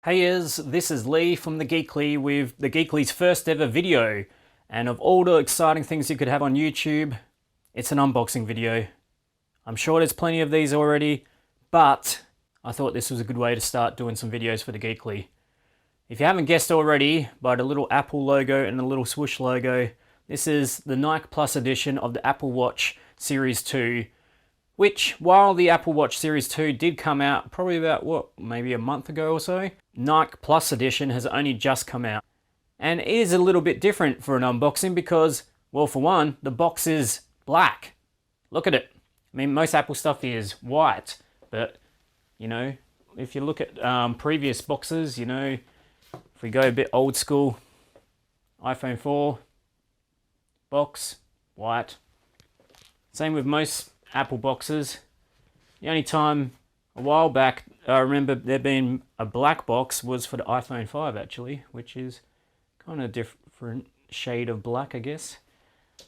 Heyers, this is Lee from the Geeklee with the Geeklee's first ever video. And of all the exciting things you could have on YouTube, it's an unboxing video. I'm sure there's plenty of these already, but I thought this was a good way to start doing some videos for the Geeklee. If you haven't guessed already by the little Apple logo and the little swoosh logo, this is the Nike Plus edition of the Apple Watch Series 2. Which, while the Apple Watch Series 2 did come out probably about, maybe a month ago or so, Nike Plus Edition has only just come out. And it is a little bit different for an unboxing because, well, for one, the box is black. Look at it. I mean, most Apple stuff is white, but, you know, if you look at previous boxes, you know, if we go a bit old school, iPhone 4, box, white. Same with most Apple boxes. The only time a while back I remember there being a black box was for the iPhone 5 actually, which is kind of different shade of black, I guess.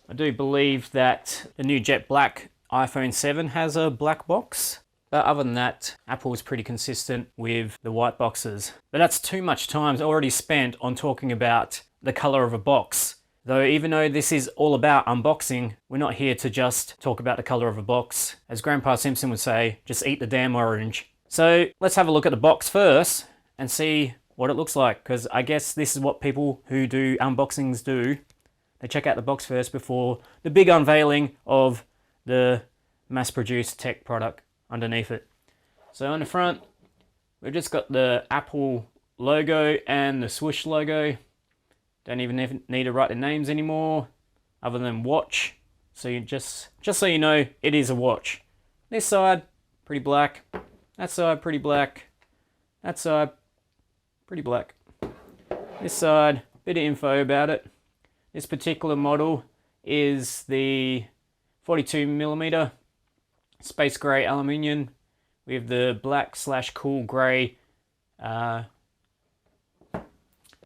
I do believe that the new jet black iPhone 7 has a black box, but other than that, Apple is pretty consistent with the white boxes. But that's too much time already spent on talking about the color of a box. Though even though this is all about unboxing, we're not here to just talk about the color of a box. As Grandpa Simpson would say, just eat the damn orange. So let's have a look at the box first and see what it looks like, because I guess this is what people who do unboxings do. They check out the box first before the big unveiling of the mass-produced tech product underneath it. So on the front, we've just got the Apple logo and the swoosh logo. Don't even need to write the names anymore, other than watch. So you just so you know, it is a watch. This side, pretty black. That side, pretty black. That side, pretty black. This side, bit of info about it. This particular model is the 42mm space grey aluminium with the black/cool grey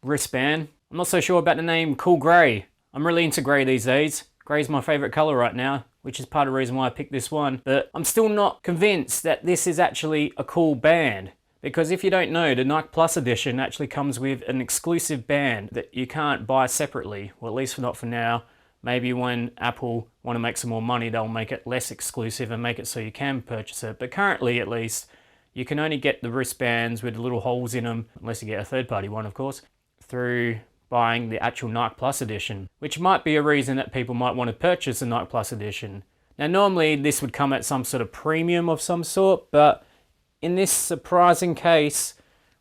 wristband. I'm not so sure about the name Cool Grey. I'm really into grey these days. Grey's my favourite colour right now, which is part of the reason why I picked this one. But I'm still not convinced that this is actually a cool band. Because if you don't know, the Nike Plus Edition actually comes with an exclusive band that you can't buy separately. Well, at least not for now. Maybe when Apple want to make some more money, they'll make it less exclusive and make it so you can purchase it. But currently, at least, you can only get the wristbands with little holes in them, unless you get a third-party one, of course, through buying the actual Nike Plus Edition, which might be a reason that people might want to purchase the Nike Plus Edition. Now, normally this would come at some sort of premium of some sort, but in this surprising case,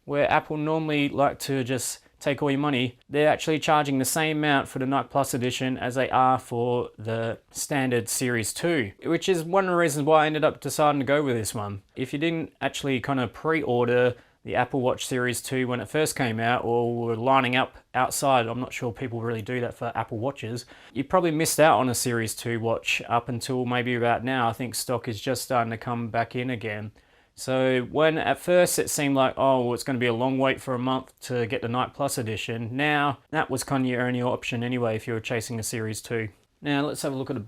where Apple normally like to just take all your money, they're actually charging the same amount for the Nike Plus Edition as they are for the standard Series 2, which is one of the reasons why I ended up deciding to go with this one. If you didn't actually kind of pre-order the Apple Watch Series 2 when it first came out, or were lining up outside, I'm not sure people really do that for Apple Watches, you probably missed out on a Series 2 watch up until maybe about now. I think stock is just starting to come back in again. So when at first it seemed like, oh, well, it's going to be a long wait for a month to get the Nike Plus Edition, now that was kind of your only option anyway if you were chasing a Series 2. Now let's have a look at the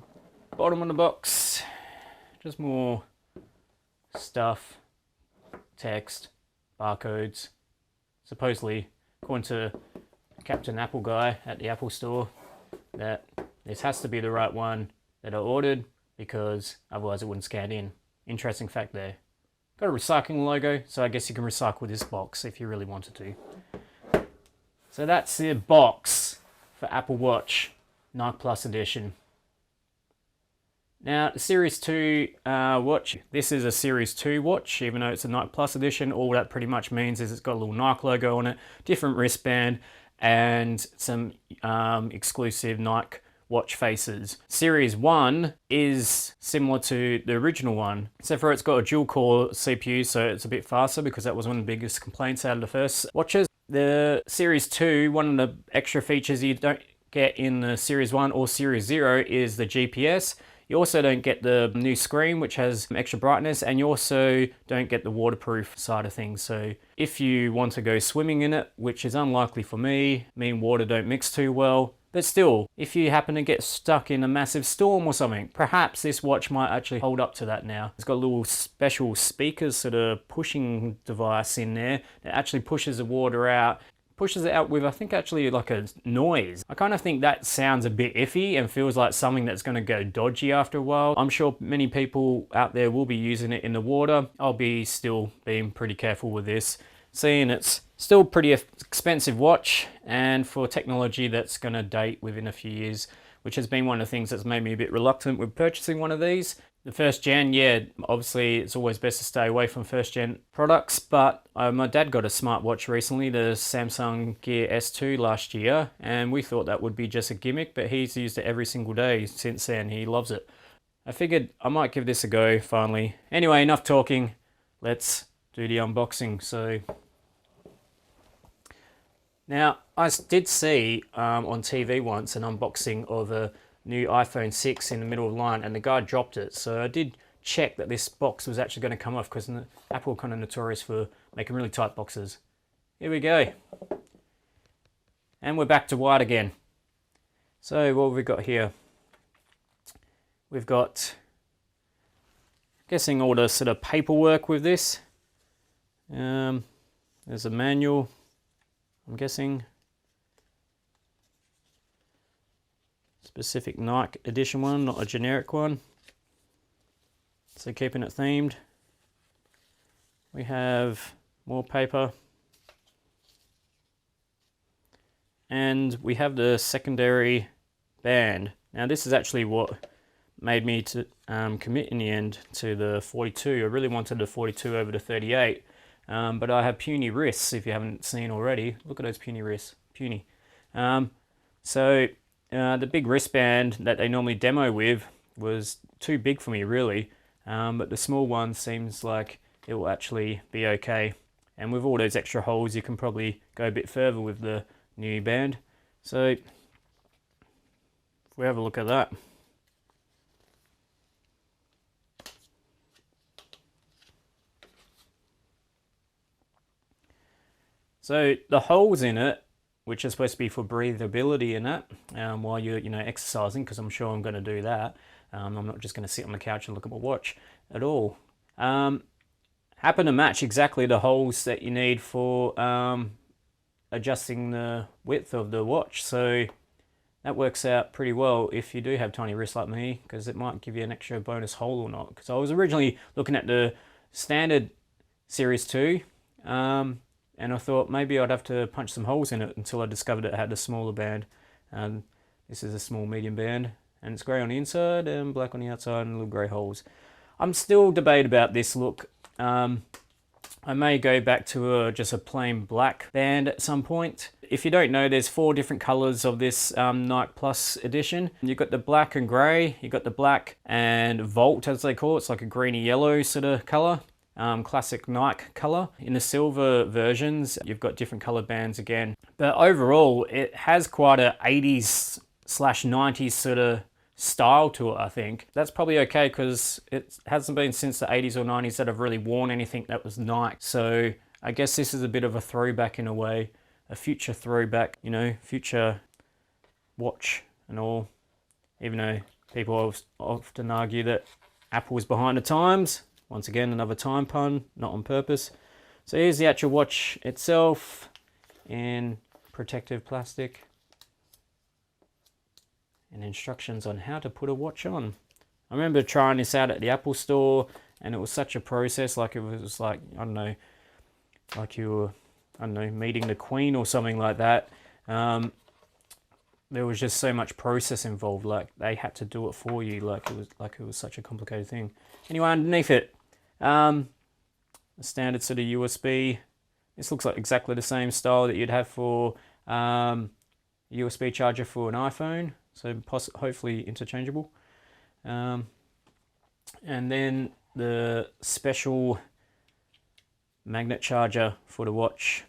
bottom of the box. Just more stuff, text, barcodes. Supposedly, according to Captain Apple guy at the Apple store, that this has to be the right one that I ordered because otherwise it wouldn't scan in. Interesting fact there. Got a recycling logo, so I guess you can recycle this box if you really wanted to. So that's the box for Apple Watch Nike Plus Edition. Now, the Series 2 watch, this is a Series 2 watch, even though it's a Nike Plus Edition. All that pretty much means is it's got a little Nike logo on it, different wristband, and some exclusive Nike watch faces. Series 1 is similar to the original one, except for it's got a dual-core CPU, so it's a bit faster because that was one of the biggest complaints out of the first watches. The Series 2, one of the extra features you don't get in the Series 1 or Series 0 is the GPS. You also don't get the new screen, which has extra brightness, and you also don't get the waterproof side of things. So if you want to go swimming in it, which is unlikely for me, water don't mix too well, But still, if you happen to get stuck in a massive storm or something, perhaps this watch might actually hold up to that now. It's got a little special speakers sort of pushing device in there that actually pushes the water out. Pushes it out with, I think, actually like a noise. I kind of think that sounds a bit iffy and feels like something that's going to go dodgy after a while. I'm sure many people out there will be using it in the water. I'll be still being pretty careful with this, seeing it's still pretty expensive watch, and for technology that's going to date within a few years, which has been one of the things that's made me a bit reluctant with purchasing one of these. The first gen, yeah, obviously it's always best to stay away from first gen products, but my dad got a smartwatch recently, the Samsung Gear S2 last year, and we thought that would be just a gimmick, but he's used it every single day since then. He loves it. I figured I might give this a go finally. Anyway, enough talking. Let's do the unboxing. So now, I did see on TV once an unboxing of a new iPhone 6 in the middle of the line, and the guy dropped it. So I did check that this box was actually going to come off, because Apple are kind of notorious for making really tight boxes. Here we go. And we're back to white again. So what have we got here? We've got, I'm guessing, all the sort of paperwork with this. There's a manual, I'm guessing. Specific Nike edition one, not a generic one. So keeping it themed. We have more paper. And we have the secondary band. Now this is actually what made me to commit in the end to the 42. I really wanted the 42 over the 38. But I have puny wrists, if you haven't seen already. Look at those puny wrists. Puny. The big wristband that they normally demo with was too big for me, really. But the small one seems like it will actually be okay. And with all those extra holes, you can probably go a bit further with the new band. So if we have a look at that. So the holes in it, which are supposed to be for breathability in that, while you're exercising, because I'm sure I'm going to do that. I'm not just going to sit on the couch and look at my watch at all. Happen to match exactly the holes that you need for adjusting the width of the watch. So that works out pretty well if you do have tiny wrists like me, because it might give you an extra bonus hole or not. Because I was originally looking at the standard Series 2, and I thought maybe I'd have to punch some holes in it until I discovered it had a smaller band. This is a small medium band, and it's grey on the inside and black on the outside and little grey holes. I'm still debating about this look. I may go back to just a plain black band at some point. If you don't know, there's 4 different colours of this Nike Plus edition. You've got the black and grey, you've got the black and Volt, as they call it. It's like a greeny yellow sort of colour. Classic Nike color. In the silver versions, you've got different color bands again. But overall, it has quite a 80s/90s sort of style to it, I think. That's probably okay, because it hasn't been since the 80s or 90s that I've really worn anything that was Nike. So I guess this is a bit of a throwback in a way, a future throwback, future watch and all. Even though people often argue that Apple is behind the times. Once again, another time pun, not on purpose. So here's the actual watch itself in protective plastic, and instructions on how to put a watch on. I remember trying this out at the Apple store, and it was such a process. Like, it was like, I don't know, like you were, I don't know, meeting the Queen or something like that. There was just so much process involved. Like, they had to do it for you. Like it was such a complicated thing. Anyway, underneath it, a standard sort of USB. This looks like exactly the same style that you'd have for USB charger for an iPhone. So hopefully interchangeable. And then the special magnet charger for the watch,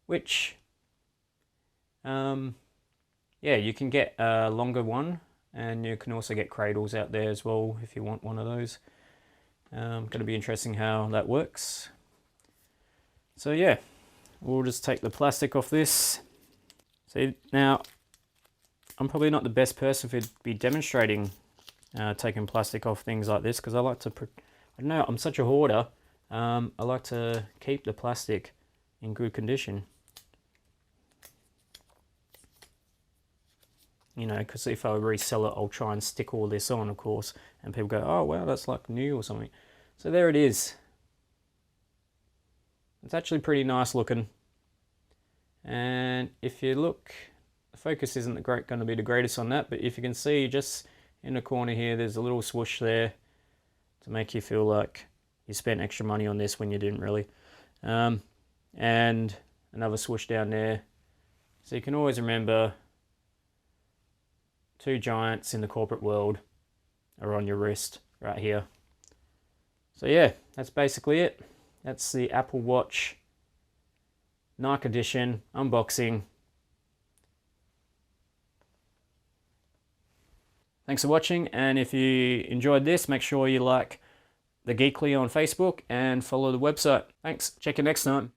which yeah, you can get a longer one, and you can also get cradles out there as well if you want one of those. Going to be interesting how that works. So yeah, we'll just take the plastic off this. See, now I'm probably not the best person to be demonstrating taking plastic off things like this, because I like to, I don't know, I'm such a hoarder. I like to keep the plastic in good condition. You know, because if I resell it, I'll try and stick all this on, of course, and people go, oh wow, that's like new or something. So there it is. It's actually pretty nice looking. And if you look, the focus isn't going to be the greatest on that, but if you can see just in the corner here, there's a little swoosh there to make you feel like you spent extra money on this when you didn't really. And another swoosh down there. So you can always remember, two giants in the corporate world are on your wrist right here. So yeah, that's basically it. That's the Apple Watch Nike Edition unboxing. Thanks for watching, and if you enjoyed this, make sure you like the Geeklee on Facebook and follow the website. Thanks, check you next time.